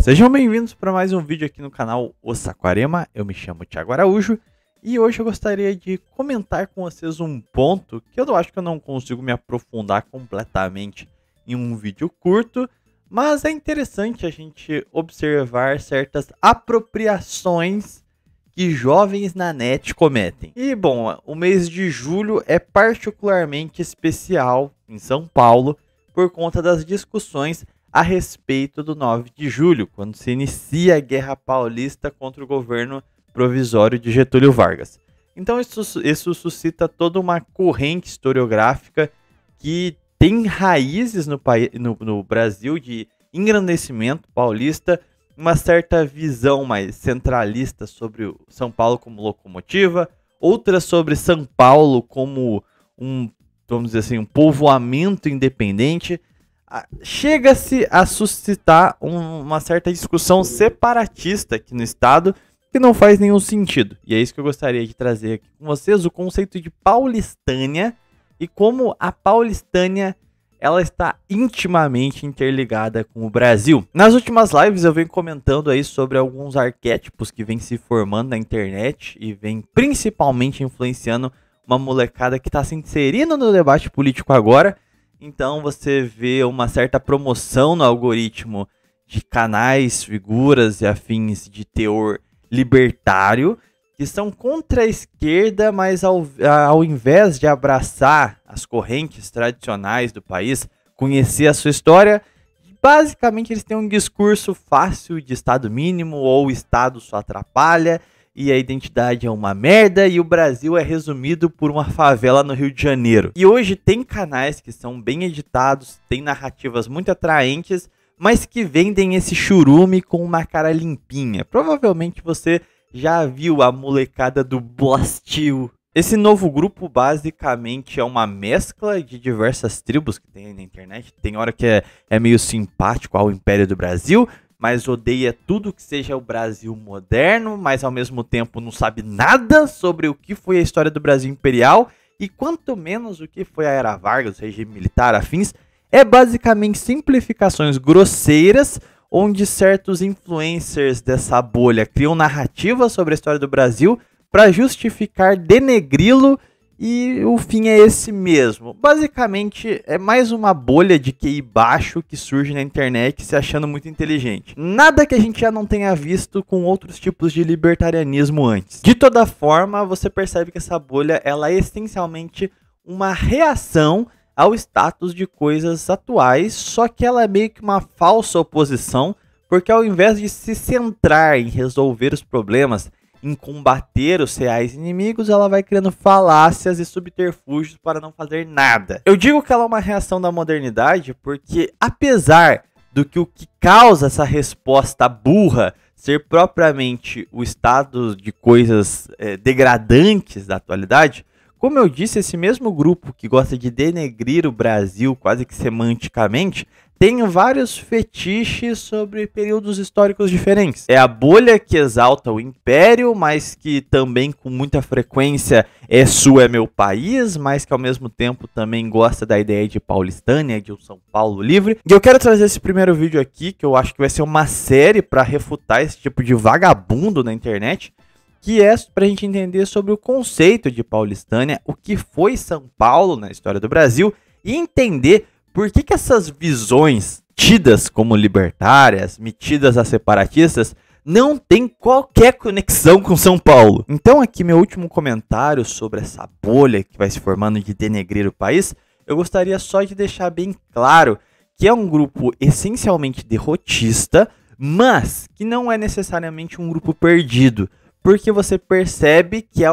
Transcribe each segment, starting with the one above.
Sejam bem-vindos para mais um vídeo aqui no canal O Saquarema. Eu me chamo Thiago Araújo e hoje eu gostaria de comentar com vocês um ponto que eu acho que eu não consigo me aprofundar completamente em um vídeo curto, mas é interessante a gente observar certas apropriações que jovens na net cometem. E bom, o mês de julho é particularmente especial em São Paulo por conta das discussões a respeito do 9 de julho, quando se inicia a Guerra Paulista contra o governo provisório de Getúlio Vargas. Então isso suscita toda uma corrente historiográfica que tem raízes no Brasil de engrandecimento paulista, uma certa visão mais centralista sobre o São Paulo como locomotiva, outra sobre São Paulo como vamos dizer assim, um povoamento independente. Chega-se a suscitar uma certa discussão separatista aqui no estado que não faz nenhum sentido. E é isso que eu gostaria de trazer aqui com vocês, o conceito de Paulistânia e como a Paulistânia ela está intimamente interligada com o Brasil. Nas últimas lives eu venho comentando aí sobre alguns arquétipos que vêm se formando na internet e vêm principalmente influenciando uma molecada que está se inserindo no debate político agora. Então você vê uma certa promoção no algoritmo de canais, figuras e afins de teor libertário, que são contra a esquerda, mas ao invés de abraçar as correntes tradicionais do país, conhecer a sua história, basicamente eles têm um discurso fácil de Estado mínimo ou o Estado só atrapalha, e a identidade é uma merda, e o Brasil é resumido por uma favela no Rio de Janeiro. E hoje tem canais que são bem editados, tem narrativas muito atraentes, mas que vendem esse churume com uma cara limpinha. Provavelmente você já viu a molecada do Blastil. Esse novo grupo basicamente é uma mescla de diversas tribos que tem aí na internet. Tem hora que é meio simpático ao Império do Brasil, mas odeia tudo que seja o Brasil moderno, mas ao mesmo tempo não sabe nada sobre o que foi a história do Brasil imperial, e quanto menos o que foi a Era Vargas, o regime militar, afins. É basicamente simplificações grosseiras, onde certos influencers dessa bolha criam narrativas sobre a história do Brasil para justificar denegri-lo, e o fim é esse mesmo. Basicamente, é mais uma bolha de QI baixo que surge na internet se achando muito inteligente. Nada que a gente já não tenha visto com outros tipos de libertarianismo antes. De toda forma, você percebe que essa bolha ela é essencialmente uma reação ao status de coisas atuais, só que ela é meio que uma falsa oposição, porque ao invés de se centrar em resolver os problemas, em combater os reais inimigos, ela vai criando falácias e subterfúgios para não fazer nada. Eu digo que ela é uma reação da modernidade porque, apesar do que o que causa essa resposta burra ser propriamente o estado de coisas degradantes da atualidade, como eu disse, esse mesmo grupo que gosta de denegrir o Brasil quase que semanticamente tem vários fetiches sobre períodos históricos diferentes. É a bolha que exalta o Império, mas que também com muita frequência é meu país, mas que ao mesmo tempo também gosta da ideia de Paulistânia, de um São Paulo livre. E eu quero trazer esse primeiro vídeo aqui, que eu acho que vai ser uma série para refutar esse tipo de vagabundo na internet, que é para a gente entender sobre o conceito de Paulistânia, o que foi São Paulo na história do Brasil, e entender por que essas visões tidas como libertárias, metidas a separatistas, não tem qualquer conexão com São Paulo. Então aqui meu último comentário sobre essa bolha que vai se formando de denegrir o país, eu gostaria só de deixar bem claro que é um grupo essencialmente derrotista, mas que não é necessariamente um grupo perdido, porque você percebe que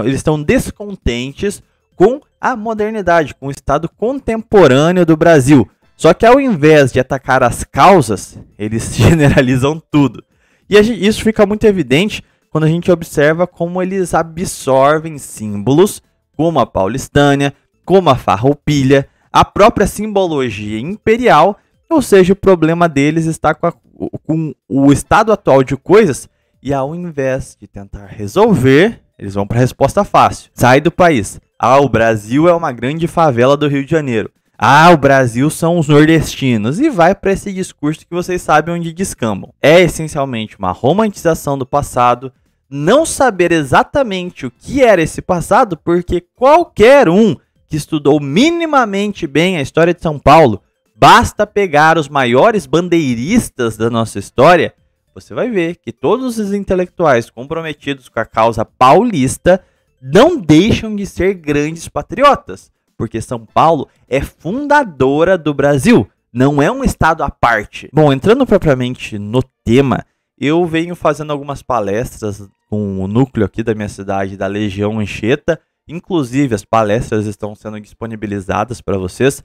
eles estão descontentes com a modernidade, com o estado contemporâneo do Brasil. Só que ao invés de atacar as causas, eles generalizam tudo. E isso fica muito evidente quando a gente observa como eles absorvem símbolos como a Paulistânia, como a Farroupilha, a própria simbologia imperial, ou seja, o problema deles está com o estado atual de coisas, e ao invés de tentar resolver, eles vão para a resposta fácil. Sai do país. O Brasil é uma grande favela do Rio de Janeiro. Ah, o Brasil são os nordestinos. E vai para esse discurso que vocês sabem onde descambam. É essencialmente uma romantização do passado, não saber exatamente o que era esse passado, porque qualquer um que estudou minimamente bem a história de São Paulo, basta pegar os maiores bandeiristas da nossa história, você vai ver que todos os intelectuais comprometidos com a causa paulista não deixam de ser grandes patriotas, porque São Paulo é fundadora do Brasil, não é um estado à parte. Bom, entrando propriamente no tema, eu venho fazendo algumas palestras com o núcleo aqui da minha cidade, da Legião Anchieta. Inclusive, as palestras estão sendo disponibilizadas para vocês.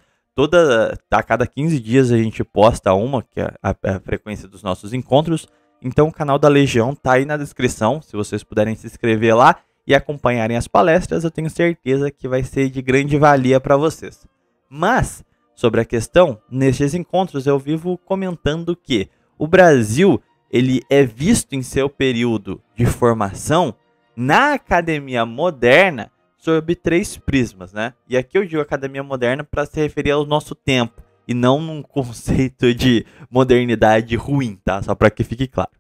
A cada 15 dias a gente posta uma, que é a frequência dos nossos encontros. Então o canal da Legião está aí na descrição. Se vocês puderem se inscrever lá e acompanharem as palestras, eu tenho certeza que vai ser de grande valia para vocês. Mas, sobre a questão, nestes encontros eu vivo comentando que o Brasil ele é visto em seu período de formação na academia moderna sob 3 prismas, né? E aqui eu digo academia moderna para se referir ao nosso tempo e não num conceito de modernidade ruim, tá? Só para que fique claro.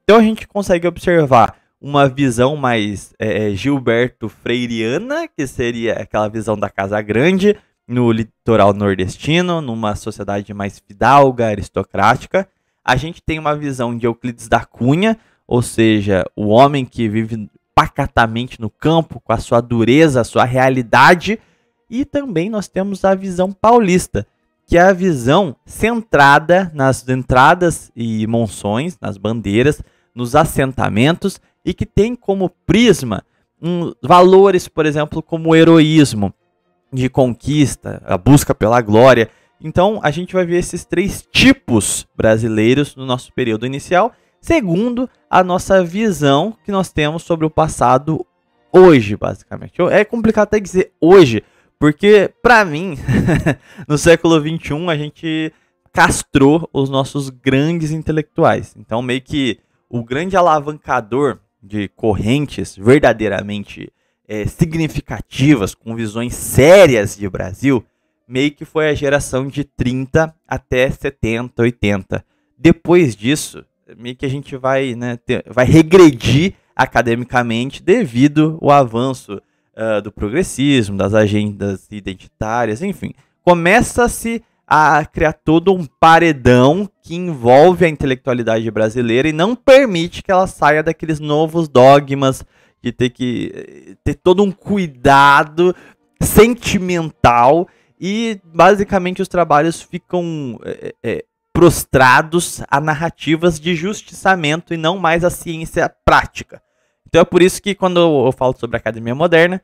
Então a gente consegue observar uma visão mais Gilberto Freireana, que seria aquela visão da Casa Grande no litoral nordestino, numa sociedade mais fidalga, aristocrática. A gente tem uma visão de Euclides da Cunha, ou seja, o homem que vive pacatamente no campo, com a sua dureza, a sua realidade. E também nós temos a visão paulista, que é a visão centrada nas entradas e monções, nas bandeiras, nos assentamentos, e que tem como prisma valores, por exemplo, como o heroísmo, de conquista, a busca pela glória. Então a gente vai ver esses 3 tipos brasileiros no nosso período inicial, segundo a nossa visão que nós temos sobre o passado hoje, basicamente. É complicado até dizer hoje, porque para mim, no século XXI, a gente castrou os nossos grandes intelectuais. Então meio que o grande alavancador de correntes verdadeiramente significativas, com visões sérias de Brasil, meio que foi a geração de 30 até 70, 80. Depois disso, meio que a gente vai regredir academicamente devido ao avanço do progressismo, das agendas identitárias, enfim. Começa-se a criar todo um paredão que envolve a intelectualidade brasileira e não permite que ela saia daqueles novos dogmas de ter que ter todo um cuidado sentimental, e basicamente os trabalhos ficam prostrados a narrativas de justiçamento e não mais a ciência prática. Então é por isso que quando eu falo sobre a academia moderna,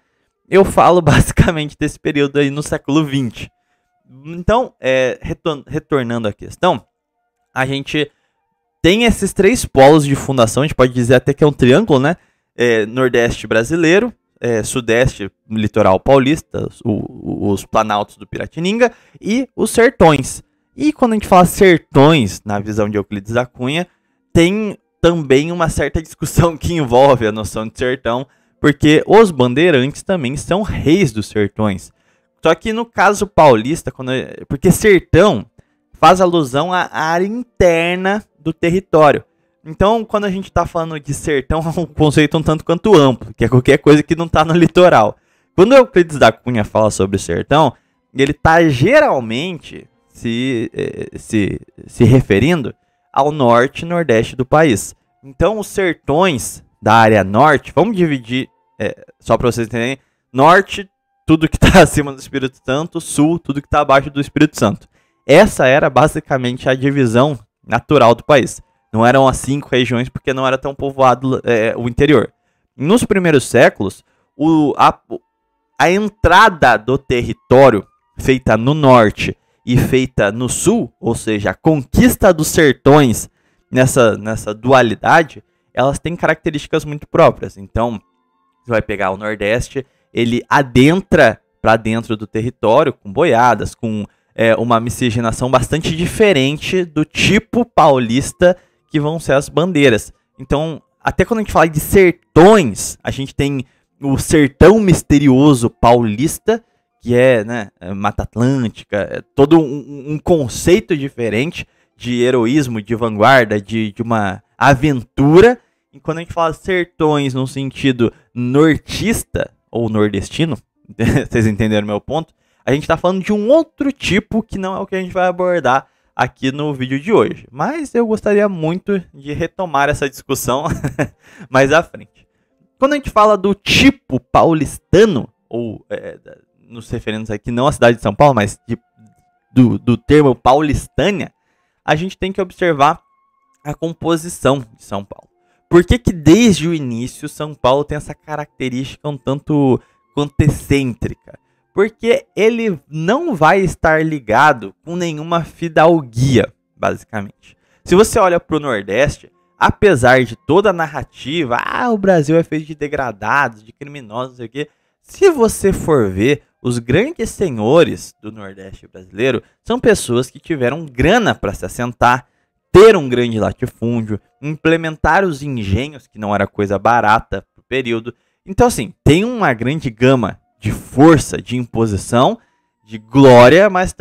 eu falo basicamente desse período aí no século XX. Então, retornando à questão, a gente tem esses 3 polos de fundação, a gente pode dizer até que é um triângulo, né? Nordeste brasileiro, Sudeste litoral paulista, os planaltos do Piratininga e os sertões. E quando a gente fala sertões, na visão de Euclides da Cunha, tem também uma certa discussão que envolve a noção de sertão, porque os bandeirantes também são reis dos sertões. Só que no caso paulista, porque sertão faz alusão à área interna do território. Então, quando a gente está falando de sertão, é um conceito um tanto quanto amplo, que é qualquer coisa que não está no litoral. Quando o Euclides da Cunha fala sobre o sertão, ele está geralmente se referindo ao norte e nordeste do país. Então, os sertões da área norte, vamos dividir, só para vocês entenderem, norte, tudo que está acima do Espírito Santo, sul, tudo que está abaixo do Espírito Santo. Essa era basicamente a divisão natural do país. Não eram as 5 regiões porque não era tão povoado o interior. Nos primeiros séculos, a entrada do território feita no norte e feita no sul, ou seja, a conquista dos sertões nessa dualidade, elas têm características muito próprias. Então, você vai pegar o Nordeste, ele adentra para dentro do território com boiadas, com uma miscigenação bastante diferente do tipo paulista que vão ser as bandeiras. Então, até quando a gente fala de sertões, a gente tem o sertão misterioso paulista, que é, né, Mata Atlântica, todo um conceito diferente de heroísmo, de vanguarda, de uma aventura. E quando a gente fala sertões no sentido nortista ou nordestino, vocês entenderam meu ponto, a gente está falando de um outro tipo que não é o que a gente vai abordar aqui no vídeo de hoje. Mas eu gostaria muito de retomar essa discussão mais à frente. Quando a gente fala do tipo paulistano, ou nos referindo aqui não à cidade de São Paulo, mas do termo paulistânia, a gente tem que observar a composição de São Paulo. Por que desde o início São Paulo tem essa característica um tanto quanto excêntrica? Porque ele não vai estar ligado com nenhuma fidalguia, basicamente. Se você olha para o Nordeste, apesar de toda a narrativa, o Brasil é feito de degradados, de criminosos, não sei o quê, se você for ver, os grandes senhores do Nordeste brasileiro são pessoas que tiveram grana para se assentar, ter um grande latifúndio, implementar os engenhos, que não era coisa barata pro período. Então, assim, tem uma grande gama de força, de imposição, de glória, mas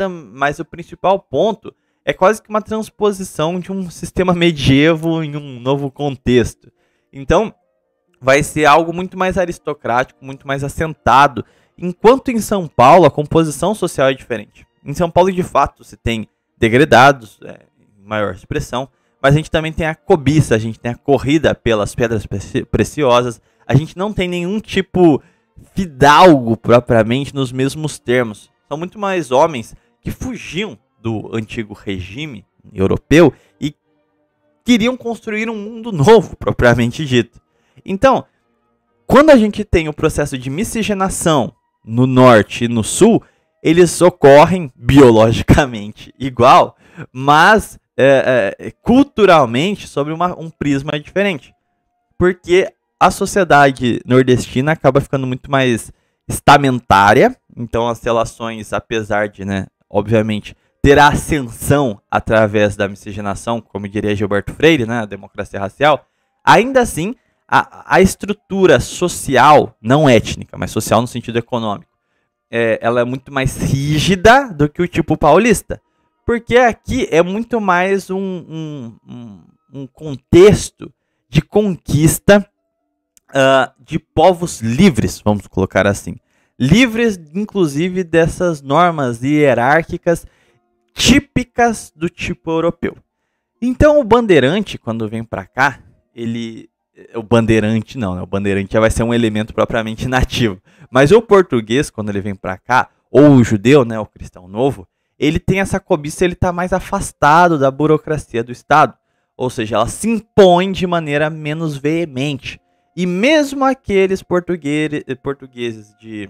o principal ponto é quase que uma transposição de um sistema medievo em um novo contexto. Então, vai ser algo muito mais aristocrático, muito mais assentado, enquanto em São Paulo a composição social é diferente. Em São Paulo, de fato, se tem degredados, em maior expressão, mas a gente também tem a cobiça, a gente tem a corrida pelas pedras preciosas, a gente não tem nenhum tipo fidalgo propriamente nos mesmos termos. São muito mais homens que fugiam do antigo regime europeu e queriam construir um mundo novo, propriamente dito. Então, quando a gente tem o processo de miscigenação no norte e no sul, eles ocorrem biologicamente igual, mas culturalmente sobre um prisma diferente. Porque a sociedade nordestina acaba ficando muito mais estamentária, então as relações, apesar de, obviamente, ter a ascensão através da miscigenação, como diria Gilberto Freire, a democracia racial, ainda assim, a estrutura social, não étnica, mas social no sentido econômico, ela é muito mais rígida do que o tipo paulista. Porque aqui é muito mais um contexto de conquista de povos livres, vamos colocar assim. Livres, inclusive, dessas normas hierárquicas típicas do tipo europeu. Então, o bandeirante, quando vem para cá, o bandeirante não, o bandeirante já vai ser um elemento propriamente nativo. Mas o português, quando ele vem para cá, ou o judeu, o cristão novo, ele tem essa cobiça, ele está mais afastado da burocracia do Estado. Ou seja, ela se impõe de maneira menos veemente. E mesmo aqueles portugueses de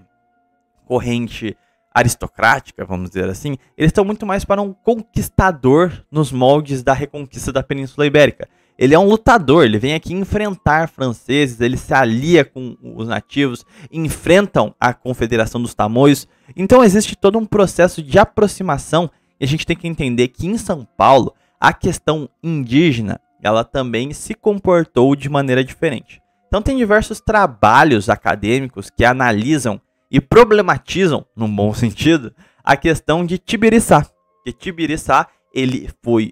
corrente aristocrática, vamos dizer assim, eles estão muito mais para um conquistador nos moldes da reconquista da Península Ibérica. Ele é um lutador, ele vem aqui enfrentar franceses, ele se alia com os nativos, enfrentam a Confederação dos Tamoios. Então existe todo um processo de aproximação e a gente tem que entender que em São Paulo a questão indígena ela também se comportou de maneira diferente. Então tem diversos trabalhos acadêmicos que analisam e problematizam, num bom sentido, a questão de Tibiriçá. Que Tibiriçá, ele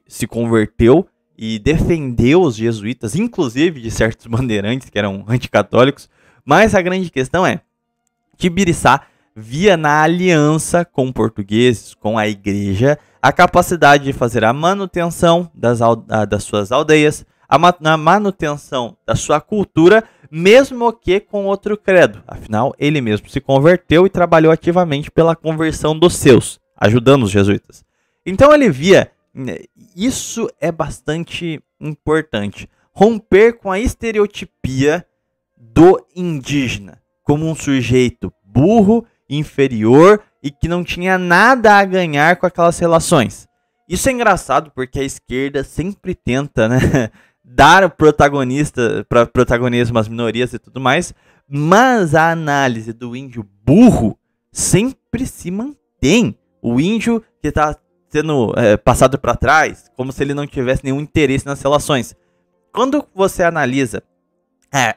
se converteu e defendeu os jesuítas, inclusive de certos bandeirantes que eram anticatólicos, mas a grande questão é, Tibiriçá via na aliança com portugueses, com a igreja, a capacidade de fazer a manutenção das suas aldeias, a manutenção da sua cultura, mesmo que com outro credo. Afinal, ele mesmo se converteu e trabalhou ativamente pela conversão dos seus, ajudando os jesuítas. Então ele via, isso é bastante importante, romper com a estereotipia do indígena, como um sujeito burro, inferior e que não tinha nada a ganhar com aquelas relações. Isso é engraçado porque a esquerda sempre tenta, dar protagonismo às minorias e tudo mais, mas a análise do índio burro sempre se mantém. O índio que está sendo passado para trás, como se ele não tivesse nenhum interesse nas relações. Quando você analisa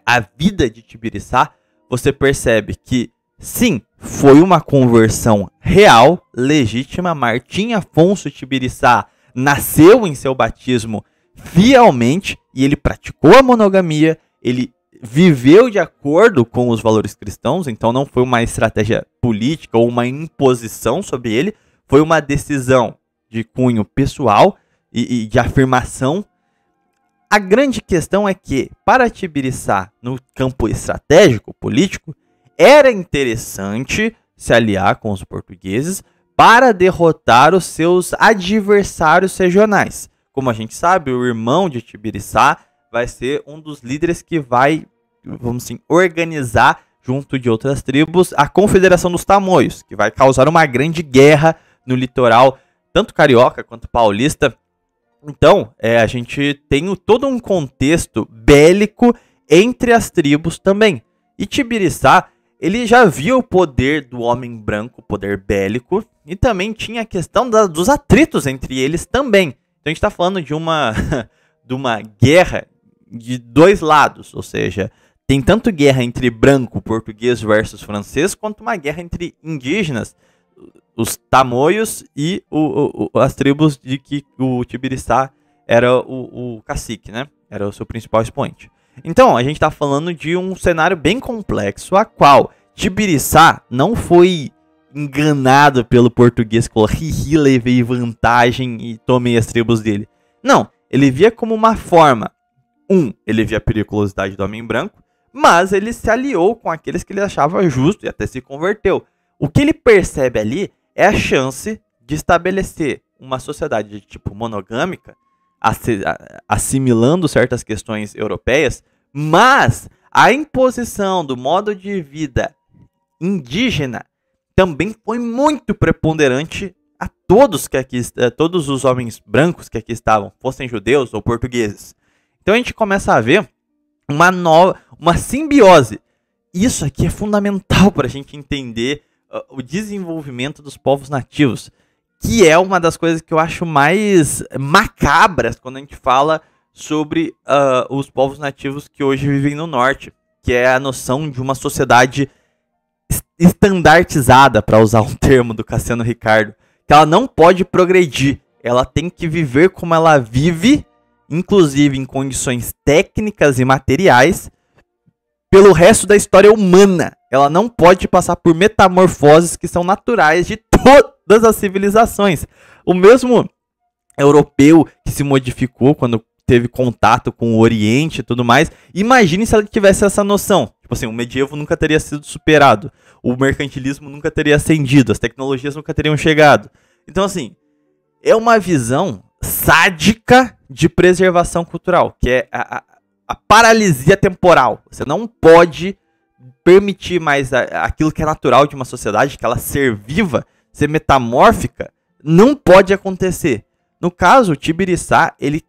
a vida de Tibiriçá, você percebe que, sim, foi uma conversão real, legítima. Martim Afonso Tibiriçá nasceu em seu batismo fielmente e ele praticou a monogamia, ele viveu de acordo com os valores cristãos, então não foi uma estratégia política ou uma imposição sobre ele, foi uma decisão de cunho pessoal e de afirmação. A grande questão é que, para Tibiriçá, no campo estratégico, político, era interessante se aliar com os portugueses para derrotar os seus adversários regionais. Como a gente sabe, o irmão de Tibiriçá vai ser um dos líderes que vai, vamos assim, organizar, junto de outras tribos, a Confederação dos Tamoios, que vai causar uma grande guerra no litoral, tanto carioca quanto paulista. Então, a gente tem todo um contexto bélico entre as tribos também. E Tibiriçá, ele já via o poder do homem branco, o poder bélico, e também tinha a questão dos atritos entre eles também. Então a gente está falando de uma guerra de dois lados, ou seja, tem tanto guerra entre branco, português versus francês, quanto uma guerra entre indígenas, os tamoios e as tribos de que o Tibiriçá era o cacique, né? Era o seu principal expoente. Então, a gente está falando de um cenário bem complexo, a qual Tibiriçá não foi enganado pelo português que falou, hihi, levei vantagem e tomei as tribos dele. Não, ele via como uma forma. Ele via a periculosidade do homem branco, mas ele se aliou com aqueles que ele achava justo e até se converteu. O que ele percebe ali é a chance de estabelecer uma sociedade de tipo monogâmica, assimilando certas questões europeias, mas a imposição do modo de vida indígena também foi muito preponderante a todos que aqui, todos os homens brancos que aqui estavam, fossem judeus ou portugueses. Então a gente começa a ver uma simbiose. Isso aqui é fundamental para a gente entender o desenvolvimento dos povos nativos, que é uma das coisas que eu acho mais macabras quando a gente fala sobre os povos nativos que hoje vivem no norte, que é a noção de uma sociedade estandartizada, para usar um termo do Cassiano Ricardo, que ela não pode progredir, ela tem que viver como ela vive, inclusive em condições técnicas e materiais, pelo resto da história humana. Ela não pode passar por metamorfoses que são naturais de todas as civilizações. O mesmo europeu que se modificou quando teve contato com o Oriente e tudo mais, imagine se ela tivesse essa noção. Tipo assim, o medievo nunca teria sido superado, o mercantilismo nunca teria ascendido, as tecnologias nunca teriam chegado. Então assim, é uma visão sádica de preservação cultural, que é a paralisia temporal. Você não pode permitir mais aquilo que é natural de uma sociedade, que ela ser viva, ser metamórfica, não pode acontecer. No caso, o Tibiriçá, ele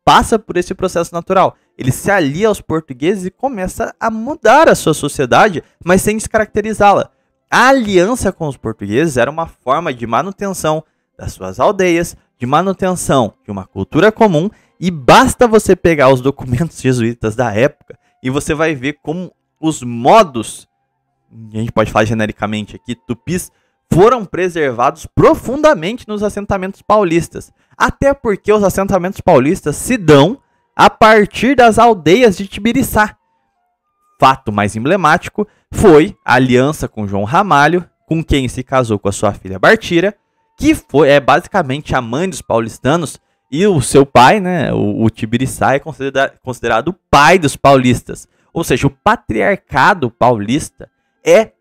passa por esse processo natural. Ele se alia aos portugueses e começa a mudar a sua sociedade, mas sem descaracterizá-la. A aliança com os portugueses era uma forma de manutenção das suas aldeias, de manutenção de uma cultura comum, e basta você pegar os documentos jesuítas da época e você vai ver como os modos, a gente pode falar genericamente aqui, tupis, foram preservados profundamente nos assentamentos paulistas. Até porque os assentamentos paulistas se dão a partir das aldeias de Tibiriçá. Fato mais emblemático foi a aliança com João Ramalho, com quem se casou com a sua filha Bartira, que é basicamente a mãe dos paulistanos, e o seu pai, né, o Tibiriçá, é considerado o pai dos paulistas. Ou seja, o patriarcado paulista é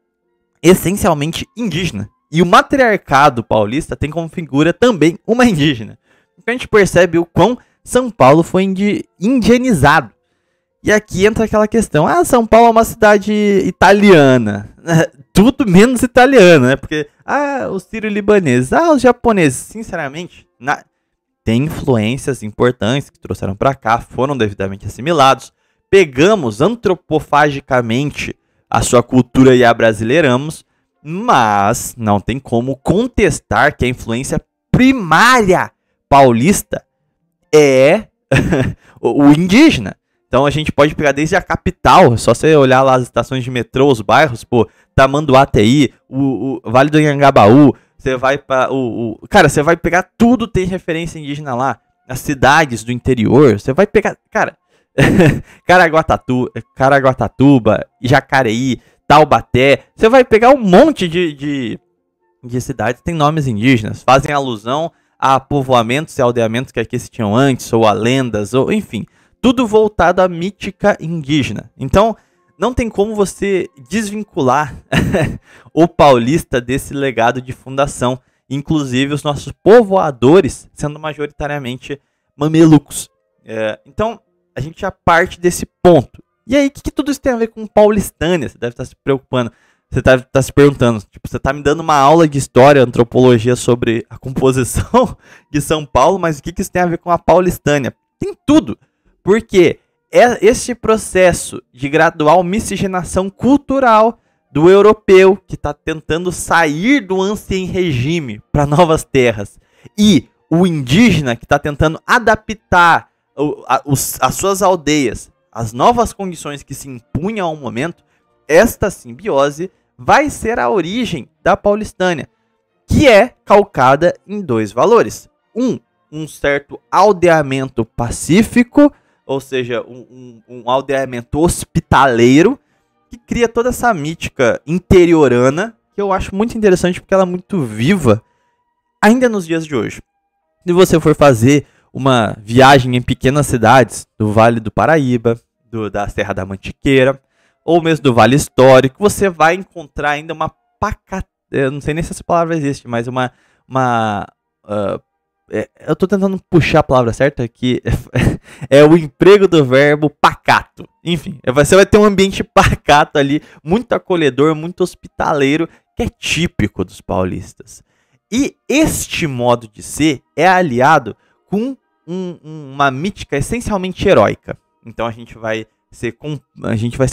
essencialmente indígena. E o matriarcado paulista tem como figura também uma indígena. Então a gente percebe o quão São Paulo foi indianizado. E aqui entra aquela questão, São Paulo é uma cidade italiana. Tudo menos italiana, né? Porque, os sírio-libaneses, os japoneses, sinceramente, tem influências importantes que trouxeram para cá, foram devidamente assimilados. Pegamos antropofagicamente a sua cultura e a brasileiramos, mas não tem como contestar que a influência primária paulista é o indígena. Então a gente pode pegar desde a capital, só você olhar lá as estações de metrô, os bairros, Tamanduateí, o Vale do Anhangabaú, você vai para cara, você vai pegar tudo, tem referência indígena lá. As cidades do interior, você vai pegar, cara, Caraguatatuba, Jacareí, Taubaté, você vai pegar um monte de cidades que tem nomes indígenas, fazem alusão a povoamentos e aldeamentos que aqui se tinham antes, ou a lendas, ou enfim, tudo voltado à mítica indígena. Então, não tem como você desvincular o paulista desse legado de fundação, inclusive os nossos povoadores sendo majoritariamente mamelucos. Então, a gente já parte desse ponto. E aí, o que tudo isso tem a ver com Paulistânia? Você deve estar se preocupando. Você deve estar se perguntando. Tipo, você está me dando uma aula de história, antropologia sobre a composição de São Paulo, mas o que isso tem a ver com a Paulistânia? Tem tudo. Porque este processo de gradual miscigenação cultural do europeu, que está tentando sair do ancien regime para novas terras, e o indígena, que está tentando adaptar as suas aldeias às novas condições que se impunham ao momento, esta simbiose vai ser a origem da Paulistânia, que é calcada em dois valores. Um certo aldeamento pacífico, ou seja, um aldeamento hospitaleiro, que cria toda essa mítica interiorana, que eu acho muito interessante porque ela é muito viva ainda nos dias de hoje. Se você for fazer uma viagem em pequenas cidades do Vale do Paraíba, da Serra da Mantiqueira, ou mesmo do Vale Histórico, você vai encontrar ainda uma eu não sei nem se essa palavra existe, mas eu estou tentando puxar a palavra certa aqui, é o emprego do verbo pacato. Enfim, você vai ter um ambiente pacato ali, muito acolhedor, muito hospitaleiro, que é típico dos paulistas. E este modo de ser é aliado com uma mítica essencialmente heróica. Então a gente vai ser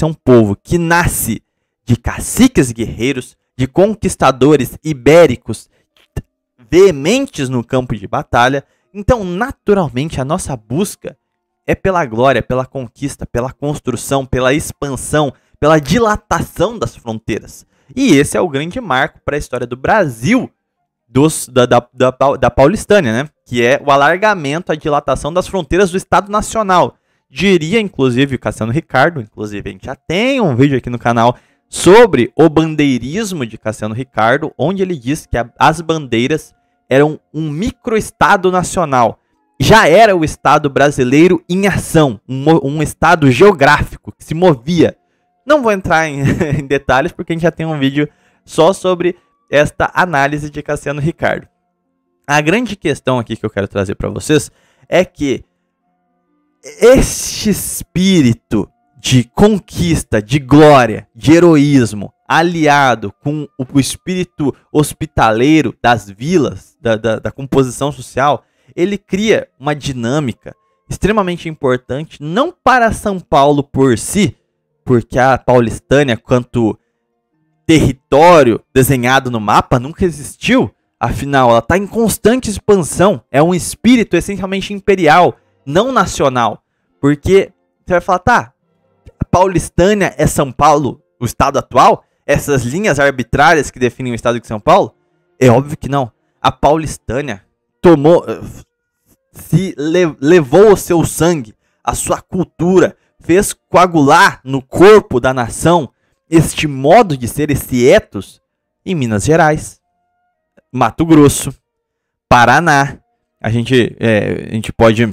um povo que nasce de caciques guerreiros, de conquistadores ibéricos veementes no campo de batalha. Então, naturalmente, a nossa busca é pela glória, pela conquista, pela construção, pela expansão, pela dilatação das fronteiras. E esse é o grande marco para a história do Brasil, da Paulistânia, né? Que é o alargamento, a dilatação das fronteiras do Estado Nacional. Diria, inclusive, o Cassiano Ricardo, inclusive a gente já tem um vídeo aqui no canal sobre o bandeirismo de Cassiano Ricardo, onde ele diz que as bandeiras eram um microestado nacional. Já era o Estado brasileiro em ação, um Estado geográfico que se movia. Não vou entrar em detalhes porque a gente já tem um vídeo só sobre esta análise de Cassiano Ricardo. A grande questão aqui que eu quero trazer para vocês é que este espírito de conquista, de glória, de heroísmo, aliado com o espírito hospitaleiro das vilas, da composição social, ele cria uma dinâmica extremamente importante, não para São Paulo por si, porque a Paulistânia, quanto território desenhado no mapa, nunca existiu. Afinal, ela está em constante expansão, é um espírito essencialmente imperial, não nacional. Porque você vai falar, tá, a Paulistânia é São Paulo, o estado atual? Essas linhas arbitrárias que definem o estado de São Paulo? É óbvio que não. A Paulistânia levou o seu sangue, a sua cultura, fez coagular no corpo da nação este modo de ser, esse ethos, em Minas Gerais, Mato Grosso, Paraná. A gente pode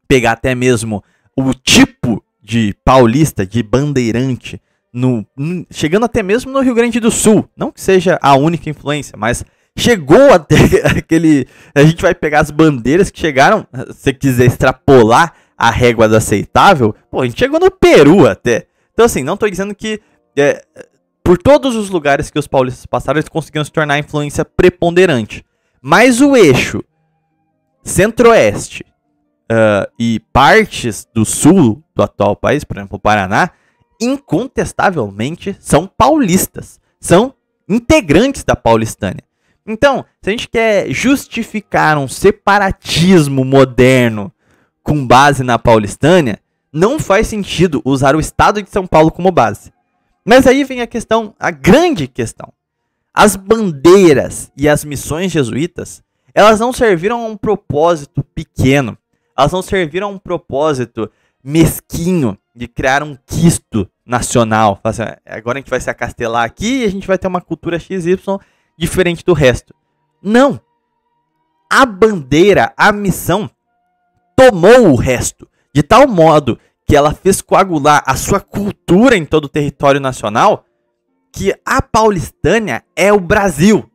pegar até mesmo o tipo de paulista, de bandeirante, chegando até mesmo no Rio Grande do Sul. Não que seja a única influência, mas chegou até aquele... A gente vai pegar as bandeiras que chegaram, se você quiser extrapolar a régua do aceitável, pô, a gente chegou no Peru até. Então assim, não estou dizendo que por todos os lugares que os paulistas passaram, eles conseguiram se tornar a influência preponderante. Mas o eixo centro-oeste e partes do sul do atual país, por exemplo, o Paraná, incontestavelmente são paulistas, são integrantes da Paulistânia. Então, se a gente quer justificar um separatismo moderno com base na Paulistânia, não faz sentido usar o estado de São Paulo como base. Mas aí vem a questão, a grande questão. As bandeiras e as missões jesuítas, elas não serviram a um propósito pequeno. Elas não serviram a um propósito mesquinho de criar um quisto nacional. Assim, agora a gente vai se acastelar aqui e a gente vai ter uma cultura XY diferente do resto. Não. A bandeira, a missão, tomou o resto. De tal modo que ela fez coagular a sua cultura em todo o território nacional, que a Paulistânia é o Brasil,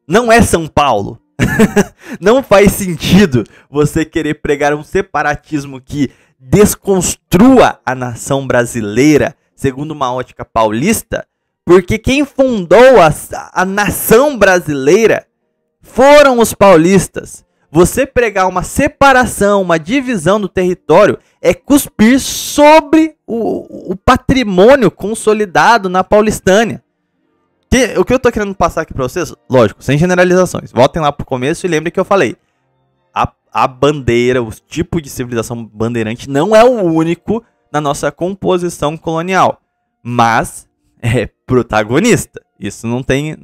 não é São Paulo. Não faz sentido você querer pregar um separatismo que desconstrua a nação brasileira segundo uma ótica paulista, porque quem fundou a nação brasileira foram os paulistas. Você pregar uma separação, uma divisão do território é cuspir sobre o patrimônio consolidado na Paulistânia. O que eu tô querendo passar aqui pra vocês, lógico, sem generalizações. Voltem lá pro começo e lembrem que eu falei. A bandeira, o tipo de civilização bandeirante não é o único na nossa composição colonial. Mas é protagonista. Isso não tem...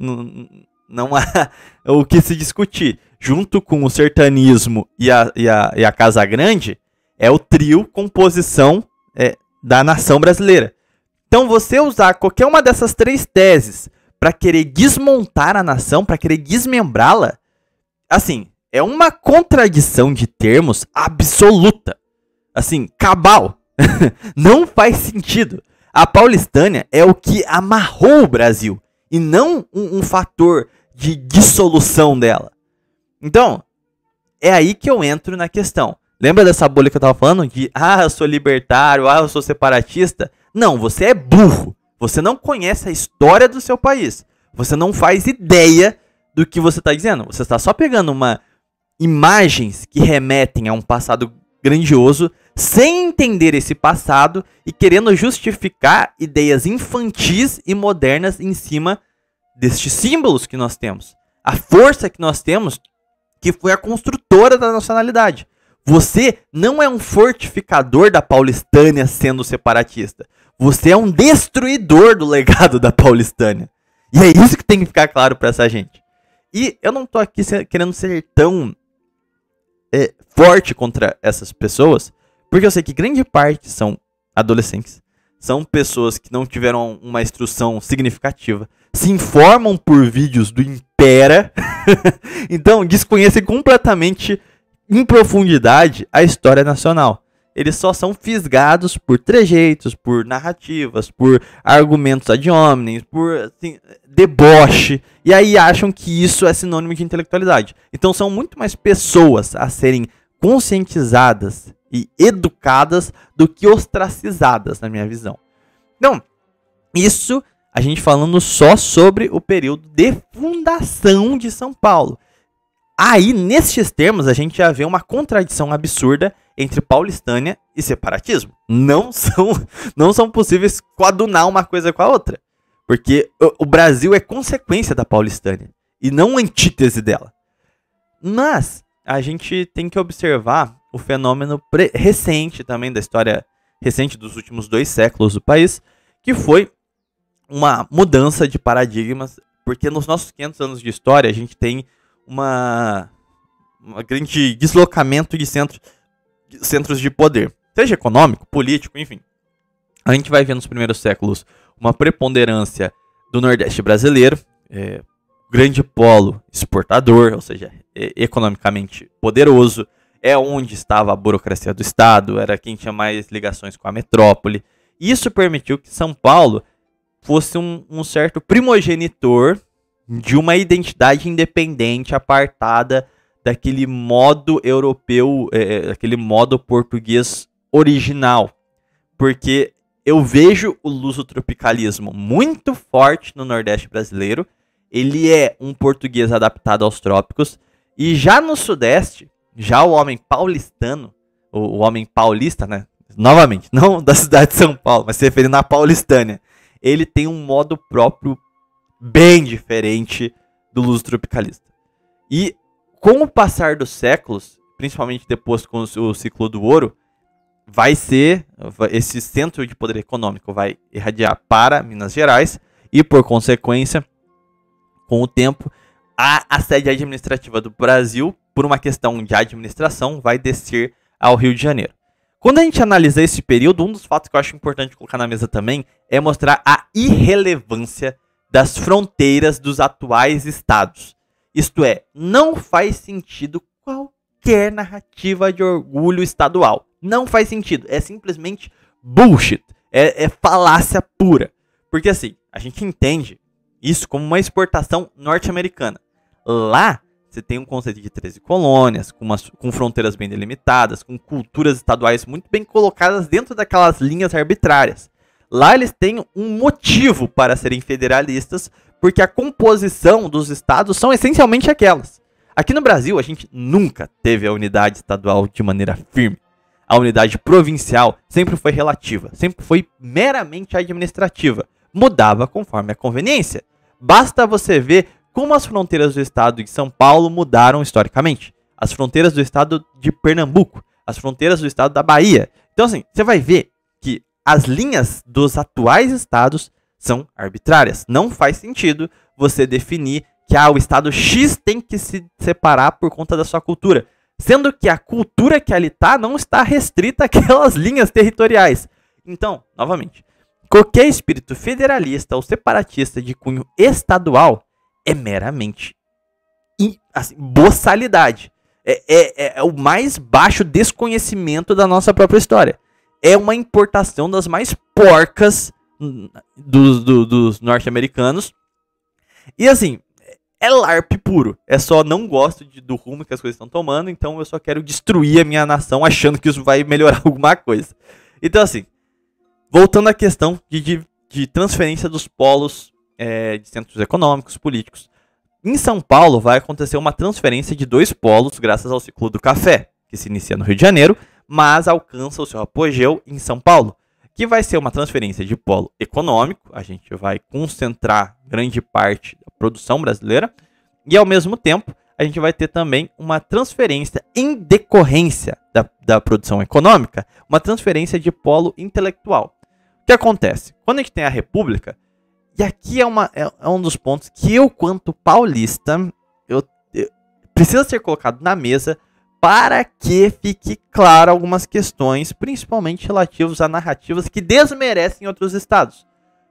Não há o que se discutir. Junto com o sertanismo e a Casa Grande, é o trio composição da nação brasileira. Então você usar qualquer uma dessas três teses para querer desmontar a nação, para querer desmembrá-la, assim, é uma contradição de termos absoluta. Assim, cabal. Não faz sentido. A Paulistânia é o que amarrou o Brasil e não um fator de dissolução dela. Então, é aí que eu entro na questão. Lembra dessa bolha que eu tava falando? De, eu sou libertário, eu sou separatista. Não, você é burro. Você não conhece a história do seu país. Você não faz ideia do que você está dizendo. Você está só pegando imagens que remetem a um passado grandioso, sem entender esse passado e querendo justificar ideias infantis e modernas em cima destes símbolos que nós temos. A força que nós temos, que foi a construtora da nacionalidade. Você não é um fortificador da Paulistânia sendo separatista. Você é um destruidor do legado da Paulistânia. E é isso que tem que ficar claro para essa gente. E eu não tô aqui querendo ser tão forte contra essas pessoas, porque eu sei que grande parte são adolescentes, são pessoas que não tiveram uma instrução significativa, se informam por vídeos do Impera, então desconhecem completamente em profundidade a história nacional. Eles só são fisgados por trejeitos, por narrativas, por argumentos ad hominem, por assim, deboche. E aí acham que isso é sinônimo de intelectualidade. Então são muito mais pessoas a serem conscientizadas e educadas do que ostracizadas, na minha visão. Então, isso a gente falando só sobre o período de fundação de São Paulo. Aí, nesses termos, a gente já vê uma contradição absurda entre Paulistânia e separatismo. Não são possíveis coadunar uma coisa com a outra. Porque o Brasil é consequência da Paulistânia e não antítese dela. Mas a gente tem que observar o fenômeno recente também da história recente dos últimos 2 séculos do país, que foi uma mudança de paradigmas, porque nos nossos 500 anos de história a gente tem uma grande deslocamento de centros de poder, seja econômico, político, enfim. A gente vai ver nos primeiros séculos uma preponderância do Nordeste brasileiro, grande polo exportador, ou seja, economicamente poderoso, é onde estava a burocracia do Estado, era quem tinha mais ligações com a metrópole. Isso permitiu que São Paulo fosse um certo primogenitor de uma identidade independente, apartada daquele modo europeu, aquele modo português original. Porque eu vejo o lusotropicalismo muito forte no Nordeste brasileiro. Ele é um português adaptado aos trópicos. E já no Sudeste, já o homem paulistano, o homem paulista, né? Novamente, não da cidade de São Paulo, mas se referindo à Paulistânia, ele tem um modo próprio bem diferente do lusotropicalista. E com o passar dos séculos, principalmente depois com o ciclo do ouro, vai ser, esse centro de poder econômico vai irradiar para Minas Gerais e, por consequência, com o tempo, a sede administrativa do Brasil, por uma questão de administração, vai descer ao Rio de Janeiro. Quando a gente analisa esse período, um dos fatos que eu acho importante colocar na mesa também é mostrar a irrelevância das fronteiras dos atuais estados. Isto é, não faz sentido qualquer narrativa de orgulho estadual. Não faz sentido. É simplesmente bullshit. É falácia pura. Porque assim, a gente entende isso como uma exportação norte-americana. Lá, você tem um conceito de 13 colônias, com fronteiras bem delimitadas, com culturas estaduais muito bem colocadas dentro daquelas linhas arbitrárias. Lá eles têm um motivo para serem federalistas, porque a composição dos estados são essencialmente aquelas. Aqui no Brasil, a gente nunca teve a unidade estadual de maneira firme. A unidade provincial sempre foi relativa, sempre foi meramente administrativa. Mudava conforme a conveniência. Basta você ver como as fronteiras do estado de São Paulo mudaram historicamente. As fronteiras do estado de Pernambuco, as fronteiras do estado da Bahia. Então assim, você vai ver que as linhas dos atuais estados são arbitrárias. Não faz sentido você definir que o estado X tem que se separar por conta da sua cultura. Sendo que a cultura que ali está não está restrita àquelas linhas territoriais. Então, novamente, qualquer espírito federalista ou separatista de cunho estadual é meramente assim, boçalidade. É o mais baixo desconhecimento da nossa própria história. É uma importação das mais porcas dos norte-americanos. E assim, é LARP puro. É só não gosto do rumo que as coisas estão tomando, então eu só quero destruir a minha nação achando que isso vai melhorar alguma coisa. Então assim, voltando à questão de transferência dos polos de centros econômicos, políticos. Em São Paulo vai acontecer uma transferência de 2 polos graças ao ciclo do café, que se inicia no Rio de Janeiro, mas alcança o seu apogeu em São Paulo, que vai ser uma transferência de polo econômico. A gente vai concentrar grande parte da produção brasileira e, ao mesmo tempo, a gente vai ter também uma transferência em decorrência da produção econômica, uma transferência de polo intelectual. O que acontece? Quando a gente tem a República, e aqui é um dos pontos que eu, quanto paulista, precisa ser colocado na mesa para que fique claro algumas questões, principalmente relativas a narrativas que desmerecem outros estados.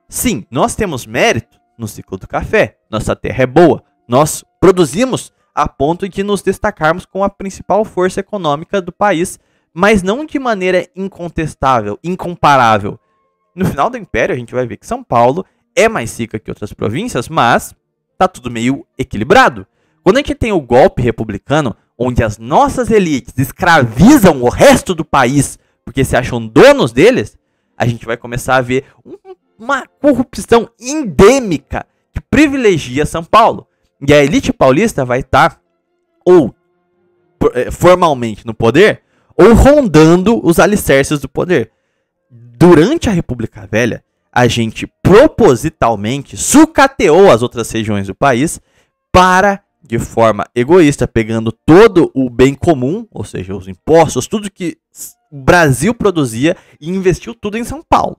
Sim, nós temos mérito no ciclo do café, nossa terra é boa, nós produzimos a ponto de nos destacarmos como a principal força econômica do país, mas não de maneira incontestável, incomparável. No final do Império, a gente vai ver que São Paulo é mais rica que outras províncias, mas tá tudo meio equilibrado. Quando a gente tem o golpe republicano, onde as nossas elites escravizam o resto do país porque se acham donos deles, a gente vai começar a ver uma corrupção endêmica que privilegia São Paulo. E a elite paulista vai estar ou formalmente no poder, ou rondando os alicerces do poder. Durante a República Velha, a gente propositalmente sucateou as outras regiões do país para, de forma egoísta, pegando todo o bem comum, ou seja, os impostos, tudo que o Brasil produzia, e investiu tudo em São Paulo.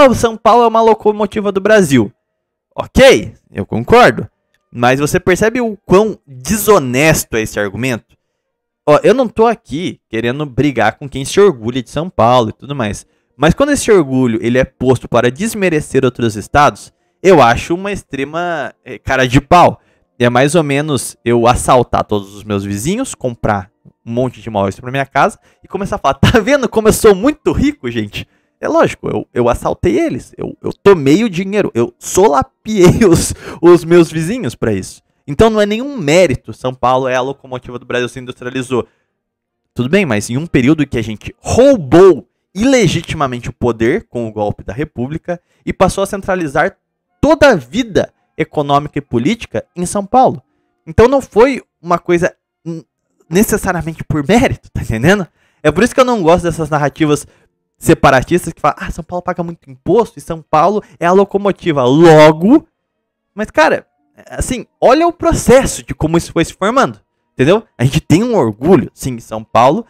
O São Paulo é uma locomotiva do Brasil. Ok, eu concordo. Mas você percebe o quão desonesto é esse argumento? Eu não tô aqui querendo brigar com quem se orgulha de São Paulo e tudo mais. Mas quando esse orgulho ele é posto para desmerecer outros estados, eu acho uma extrema cara de pau. É mais ou menos eu assaltar todos os meus vizinhos, comprar um monte de móveis para minha casa e começar a falar, tá vendo como eu sou muito rico, gente? É lógico, eu assaltei eles, eu tomei o dinheiro, eu solapiei os meus vizinhos para isso. Então não é nenhum mérito, São Paulo é a locomotiva do Brasil, se industrializou. Tudo bem, mas em um período que a gente roubou ilegitimamente o poder com o golpe da República e passou a centralizar toda a vida econômica e política em São Paulo. Então não foi uma coisa necessariamente por mérito, tá entendendo? É por isso que eu não gosto dessas narrativas separatistas que falam, São Paulo paga muito imposto e São Paulo é a locomotiva. Logo, mas cara, assim, olha o processo de como isso foi se formando, entendeu? A gente tem um orgulho, sim, em São Paulo,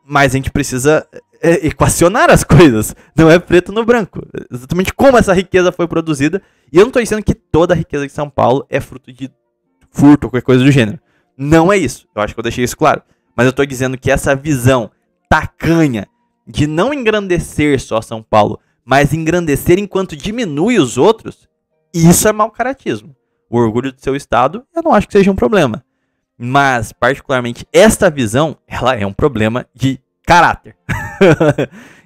mas a gente precisa equacionar as coisas. Não é preto no branco. Exatamente como essa riqueza foi produzida. E eu não estou dizendo que toda a riqueza de São Paulo é fruto de furto ou qualquer coisa do gênero. Não é isso. Eu acho que eu deixei isso claro. Mas eu estou dizendo que essa visão tacanha de não engrandecer só São Paulo, mas engrandecer enquanto diminui os outros, isso é mau caratismo. O orgulho do seu estado, eu não acho que seja um problema. Mas, particularmente, esta visão, ela é um problema de caráter.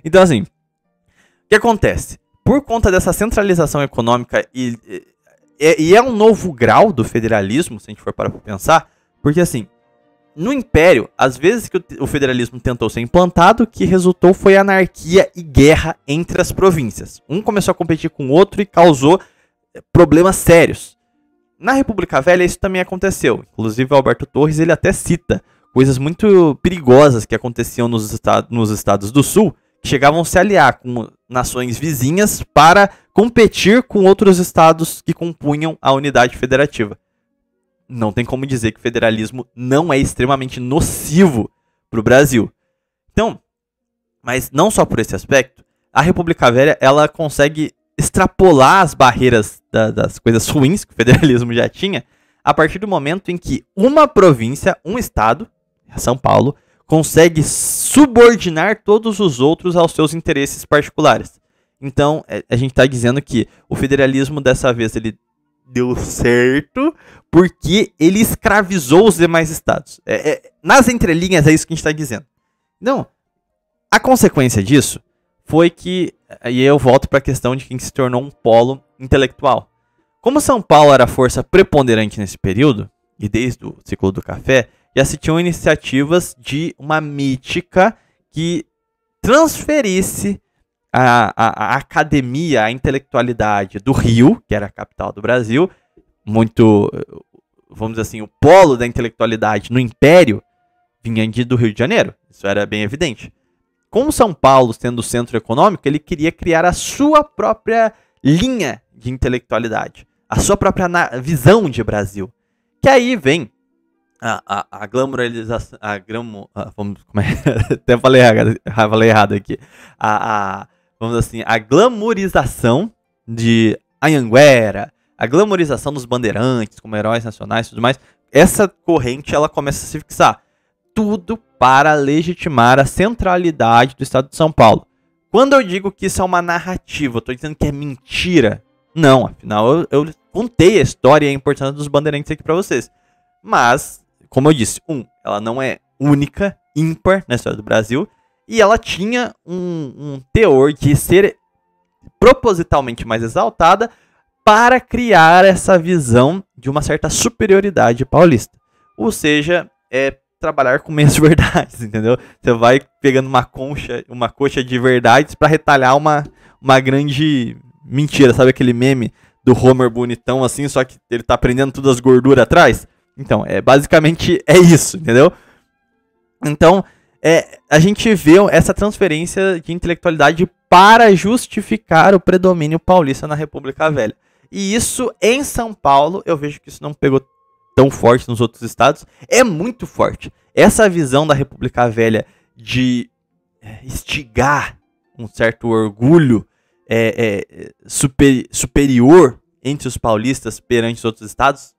Então, assim, o que acontece? Por conta dessa centralização econômica e é um novo grau do federalismo, se a gente for parar para pensar, porque, assim, no Império, às vezes que o federalismo tentou ser implantado, o que resultou foi anarquia e guerra entre as províncias. Um começou a competir com o outro e causou problemas sérios. Na República Velha isso também aconteceu. Inclusive o Alberto Torres ele até cita coisas muito perigosas que aconteciam nos estados do Sul, que chegavam a se aliar com nações vizinhas para competir com outros estados que compunham a unidade federativa. Não tem como dizer que o federalismo não é extremamente nocivo para o Brasil. Então, mas não só por esse aspecto, a República Velha ela consegue extrapolar as barreiras das coisas ruins que o federalismo já tinha, a partir do momento em que uma província, um estado, São Paulo, consegue subordinar todos os outros aos seus interesses particulares. Então, a gente está dizendo que o federalismo dessa vez ele deu certo porque ele escravizou os demais estados. Nas entrelinhas é isso que a gente está dizendo. Então, a consequência disso foi que, aí eu volto para a questão de quem se tornou um polo intelectual. Como São Paulo era a força preponderante nesse período, e desde o ciclo do café, já se tinham iniciativas de uma mítica que transferisse a academia, a intelectualidade do Rio, que era a capital do Brasil, muito, vamos dizer assim, o polo da intelectualidade no Império vinha do Rio de Janeiro. Isso era bem evidente. Com São Paulo sendo o centro econômico, ele queria criar a sua própria linha de intelectualidade, a sua própria visão de Brasil. Que aí vem a glamorização, até falei errado aqui, vamos dizer assim, a glamorização de Anhanguera, a glamorização dos bandeirantes como heróis nacionais e tudo mais. Essa corrente ela começa a se fixar. Tudo para legitimar a centralidade do estado de São Paulo. Quando eu digo que isso é uma narrativa, eu estou dizendo que é mentira. Não, afinal eu contei a história e a importância dos bandeirantes aqui para vocês. Mas, como eu disse, ela não é única, ímpar na história do Brasil, e ela tinha um teor de ser propositalmente mais exaltada para criar essa visão de uma certa superioridade paulista. Ou seja, trabalhar com meias verdades, entendeu? Você vai pegando uma coxa de verdades para retalhar uma grande mentira. Sabe aquele meme do Homer bonitão assim, só que ele tá prendendo todas as gorduras atrás? Então, basicamente é isso, entendeu? Então, a gente vê essa transferência de intelectualidade para justificar o predomínio paulista na República Velha. E isso, em São Paulo, eu vejo que isso não pegou tão forte nos outros estados, é muito forte. Essa visão da República Velha de instigar um certo orgulho superior entre os paulistas perante os outros estados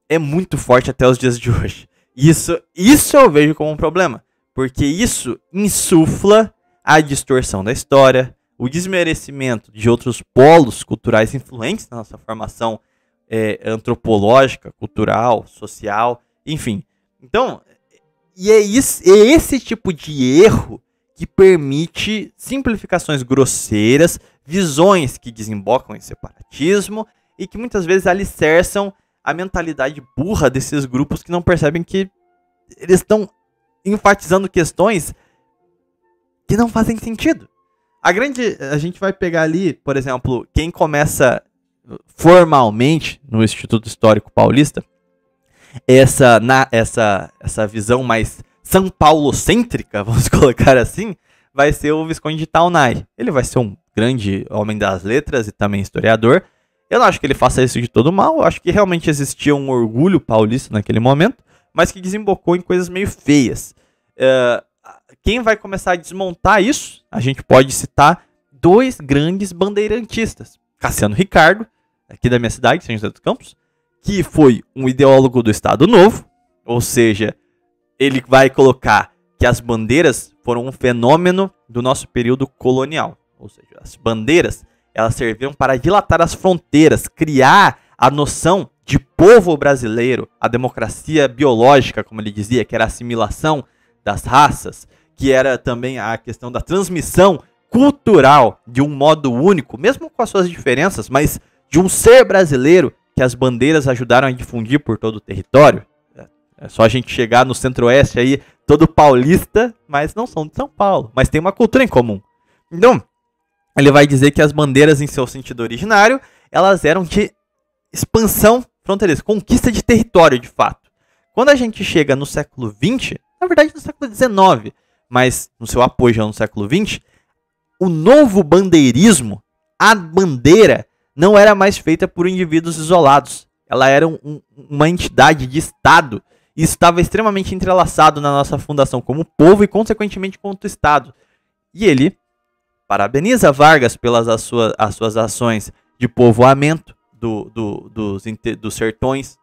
é muito forte até os dias de hoje. Isso eu vejo como um problema, porque isso insufla a distorção da história, o desmerecimento de outros polos culturais influentes na nossa formação antropológica, cultural, social, enfim. Então, é esse tipo de erro que permite simplificações grosseiras, visões que desembocam em separatismo e que muitas vezes alicerçam a mentalidade burra desses grupos que não percebem que eles estão enfatizando questões que não fazem sentido. A gente vai pegar ali, por exemplo, quem começa formalmente no Instituto Histórico Paulista essa visão mais São Paulo-cêntrica, vamos colocar assim, vai ser o Visconde de Taunaí. Ele vai ser um grande homem das letras e também historiador. Eu não acho que ele faça isso de todo mal, eu acho que realmente existia um orgulho paulista naquele momento, mas que desembocou em coisas meio feias. quem vai começar a desmontar isso? A gente pode citar dois grandes bandeirantistas. Cassiano Ricardo, aqui da minha cidade, São José dos Campos, que foi um ideólogo do Estado Novo, ou seja, ele vai colocar que as bandeiras foram um fenômeno do nosso período colonial. Ou seja, as bandeiras, elas serviram para dilatar as fronteiras, criar a noção de povo brasileiro, a democracia biológica, como ele dizia, que era a assimilação das raças, que era também a questão da transmissão cultural de um modo único, mesmo com as suas diferenças, mas de um ser brasileiro que as bandeiras ajudaram a difundir por todo o território. É só a gente chegar no centro-oeste aí, todo paulista, mas não são de São Paulo, mas tem uma cultura em comum. Então, ele vai dizer que as bandeiras, em seu sentido originário, elas eram de expansão fronteiriça, conquista de território, de fato. Quando a gente chega no século XX, na verdade no século XIX, mas no seu apoio já no século XX, o novo bandeirismo, a bandeira, não era mais feita por indivíduos isolados. Ela era uma entidade de Estado e estava extremamente entrelaçado na nossa fundação como povo e, consequentemente, como Estado. E ele parabeniza Vargas pelas as suas ações de povoamento dos sertões,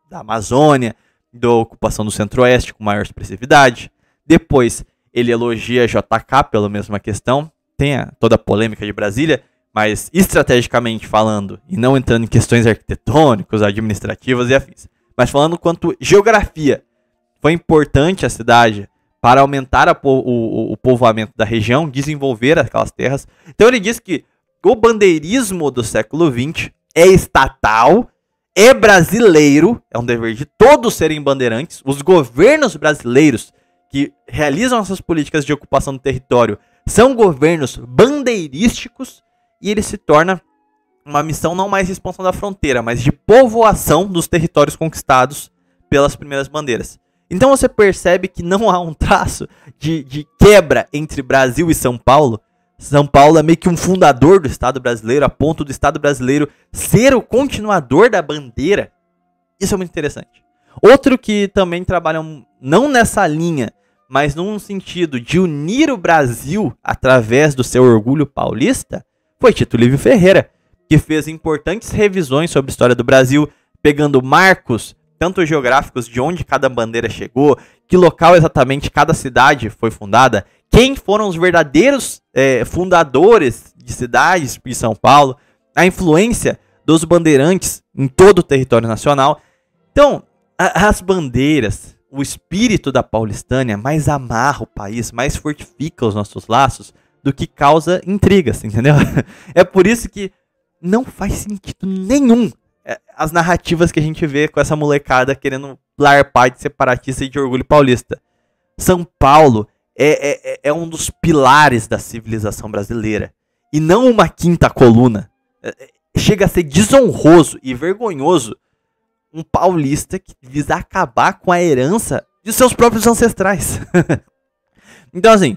da Amazônia, da ocupação do Centro-Oeste com maior expressividade. Depois, ele elogia JK pela mesma questão. Tem toda a polêmica de Brasília, mas estrategicamente falando, e não entrando em questões arquitetônicas, administrativas e afins, mas falando quanto geografia, foi importante a cidade para aumentar o povoamento da região, desenvolver aquelas terras. Então ele diz que o bandeirismo do século XX é estatal, é brasileiro, é um dever de todos serem bandeirantes. Os governos brasileiros que realizam essas políticas de ocupação do território são governos bandeirísticos, e ele se torna uma missão não mais de expansão da fronteira, mas de povoação dos territórios conquistados pelas primeiras bandeiras. Então você percebe que não há um traço de quebra entre Brasil e São Paulo. São Paulo é meio que um fundador do Estado brasileiro, a ponto do Estado brasileiro ser o continuador da bandeira. Isso é muito interessante. Outro que também trabalha não nessa linha, mas num sentido de unir o Brasil através do seu orgulho paulista, foi Tito Livio Ferreira, que fez importantes revisões sobre a história do Brasil, pegando marcos, tanto geográficos, de onde cada bandeira chegou, que local exatamente cada cidade foi fundada, quem foram os verdadeiros fundadores de cidades de São Paulo, a influência dos bandeirantes em todo o território nacional. Então, as bandeiras, o espírito da paulistânia mais amarra o país, mais fortifica os nossos laços, do que causa intrigas, entendeu? É por isso que não faz sentido nenhum as narrativas que a gente vê com essa molecada querendo larpar de separatista e de orgulho paulista. São Paulo é um dos pilares da civilização brasileira, e não uma quinta coluna. Chega a ser desonroso e vergonhoso um paulista que visa acabar com a herança de seus próprios ancestrais. Então, assim,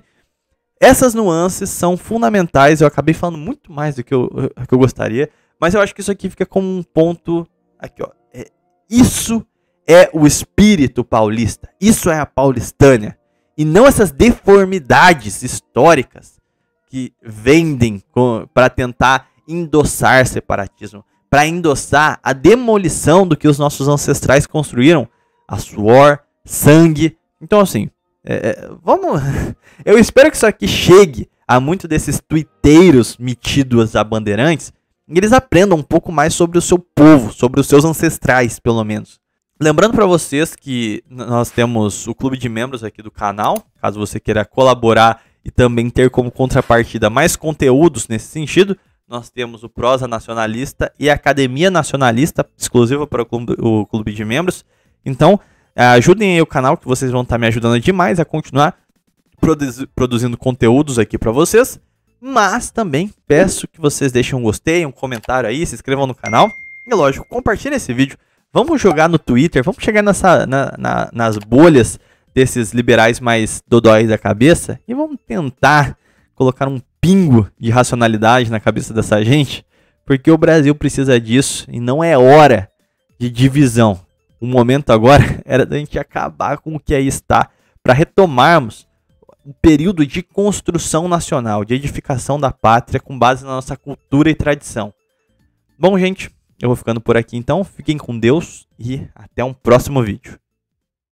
essas nuances são fundamentais. Eu acabei falando muito mais do que eu gostaria, mas eu acho que isso aqui fica como um ponto aqui, ó. Isso é o espírito paulista. Isso é a paulistânia. E não essas deformidades históricas que vendem para tentar endossar separatismo, para endossar a demolição do que os nossos ancestrais construíram, a suor, sangue. Então, assim, vamos. Eu espero que isso aqui chegue a muitos desses tuiteiros metidos a bandeirantes e eles aprendam um pouco mais sobre o seu povo, sobre os seus ancestrais, pelo menos. Lembrando para vocês que nós temos o clube de membros aqui do canal, caso você queira colaborar e também ter como contrapartida mais conteúdos nesse sentido. Nós temos o Prosa Nacionalista e a Academia Nacionalista, exclusiva para o clube de membros. Então, ajudem aí o canal, que vocês vão estar me ajudando demais a continuar produzindo conteúdos aqui para vocês. Mas também peço que vocês deixem um gostei, um comentário aí, se inscrevam no canal. E lógico, compartilhem esse vídeo. Vamos jogar no Twitter, vamos chegar nas bolhas desses liberais mais dodóis da cabeça e vamos tentar colocar um pingo de racionalidade na cabeça dessa gente, porque o Brasil precisa disso e não é hora de divisão. O momento agora era da gente acabar com o que aí está, para retomarmos um período de construção nacional, de edificação da pátria com base na nossa cultura e tradição. Bom, gente, eu vou ficando por aqui então. Fiquem com Deus e até um próximo vídeo.